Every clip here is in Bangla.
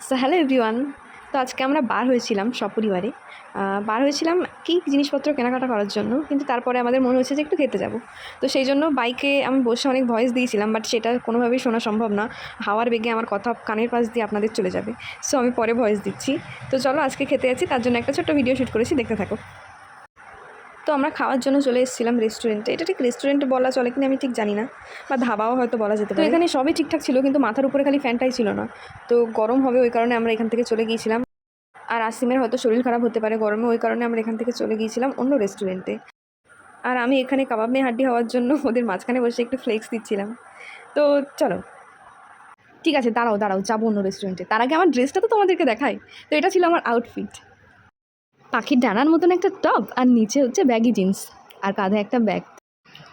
So hello everyone. তো আজকে আমরা বার হয়েছিলাম সপরিবারে, বার হয়েছিলাম কি জিনিসপত্র কেনাকাটা করার জন্য, কিন্তু তারপরে আমাদের মনে হচ্ছে যে একটু খেতে যাব। তো সেই জন্য বাইকে আমি বসে অনেক ভয়েস দিয়েছিলাম, বাট সেটা কোনোভাবেই শোনা সম্ভব না। হাওয়ার বেগে আমার কথা কানের পাশ দিয়ে আপনাদের চলে যাবে, সো আমি পরে ভয়েস দিচ্ছি। তো চলো আজকে খেতে যাচ্ছি, তার জন্য একটা ছোট্ট ভিডিও শ্যুট করেছি, দেখতে থাকো। তো আমরা খাওয়ার জন্য চলে এসেছিলাম রেস্টুরেন্টে। এটা ঠিক রেস্টুরেন্ট বলা চলে কিনা আমি ঠিক জানি না, বা ধাবাও হয়তো বলা যেতে পারে। তো এখানে সবই ঠিকঠাক ছিল, কিন্তু মাথার উপরে খালি ফ্যানটাই ছিল না। তো গরম হবে ওই কারণে আমরা এখান থেকে চলে গিয়েছিলাম। আর আসিমের হয়তো শরীর খারাপ হতে পারে গরমে, ওই কারণে আমরা এখান থেকে চলে গিয়েছিলাম অন্য রেস্টুরেন্টে। আর আমি এখানে কাবাব মে হাড্ডি হওয়ার জন্য ওদের মাঝখানে বসে একটু ফ্লেক্স দিচ্ছিলাম। তো চলো, ঠিক আছে, দাঁড়াও যাবো অন্য রেস্টুরেন্টে। তার আগে আমার ড্রেসটা তো তোমাদেরকে দেখাই। তো এটা ছিল আমার আউটফিট, পাখির ডানার মতন একটা টপ, আর নিচে হচ্ছে ব্যাগি জিন্স, আর কাঁধে একটা ব্যাগ।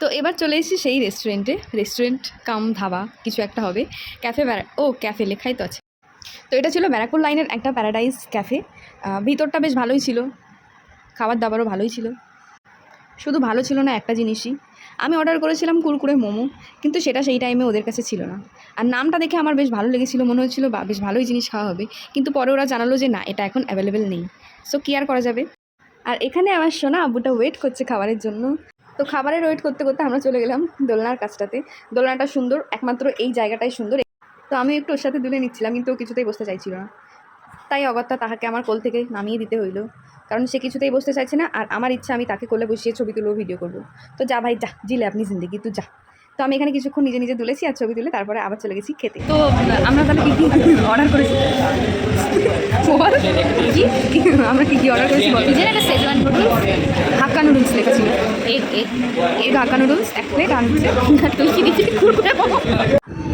তো এবার চলে এসেছি সেই রেস্টুরেন্ট কাম ধাবা কিছু একটা হবে, ক্যাফে লেখাই তো আছে। তো এটা ছিল ব্যারাকপুর লাইনের একটা প্যারাডাইস ক্যাফে। ভিতরটা বেশ ভালোই ছিল, খাবার দাবারও ভালোই ছিল। শুধু ভালো ছিল না একটা জিনিসই, আমি অর্ডার করেছিলাম কুরকুরে মোমো, কিন্তু সেটা সেই টাইমে ওদের কাছে ছিল না। আর নামটা দেখে আমার বেশ ভালো লেগেছিলো, মনে হচ্ছিলো বা বেশ ভালোই জিনিস খাওয়া হবে, কিন্তু পরে ওরা জানালো যে না, এটা এখন অ্যাভেলেবেল নেই। সো কী আর করা যাবে। আর এখানে আমার সোনা আব্বুটা ওয়েট করছে খাবারের জন্য। তো খাবারের ওয়েট করতে করতে আমরা চলে গেলাম দোলনার কাছটাতে। দোলনাটা সুন্দর, একমাত্র এই জায়গাটাই সুন্দর। তো আমি একটু ওর সাথে দুলে নিচ্ছিলাম, কিন্তু ও কিছুতেই বসতে চাইছিল না। তাই অগত্যা তাহাকে আমার কোল থেকে নামিয়ে দিতে হইলো, কারণ সে কিছুতেই বসতে চাইছে না। আর আমার ইচ্ছা আমি তাকে কোলে বসিয়ে ছবি তুলবো, ভিডিও করবো। তো যা ভাই যা, জিলে আপনি জিন্দেগি তুই যা। তো আমি এখানে কিছুক্ষণ নিজে নিজে তুলেছি আর ছবি তুলে তারপরে আবার চলে গেছি খেতে। তো আমরা তাহলে কী কী অর্ডার করেছি, আমরা কী কী অর্ডার করেছি বল। একটা শেজওয়ান নুডলস, হাক্কা নুডলস লেখা ছিল, এগ হাক্কা নুডলস 1 প্লেট, আর হচ্ছে তুই কি দিচ্ছিস কুরকুরে মোমো?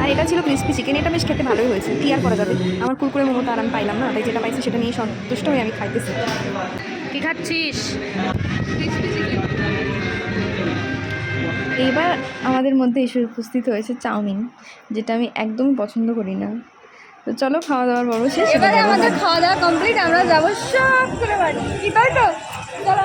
আর এটা ছিল ক্রিসপি চিকেন। এটা বেশ খেতে ভালোই হয়েছে, কী আর করা যাবে। আমার কুরকুরে মোমোটা আর আমি পাইলাম না, তাই যেটা পাইছি সেটা নিয়ে সন্তুষ্ট হয়ে আমি খাইতেছি। কি খাচ্ছিস? এইবার আমাদের মধ্যে এসে উপস্থিত হয়েছে চাউমিন, যেটা আমি একদমই পছন্দ করি না। তো চলো, খাওয়া দাওয়ার পর্ব শেষ। এবারে আমাদের খাওয়া দাওয়া কমপ্লিট, আমরা যাবো সব করে বাড়ি, কি তাই তো? চলো।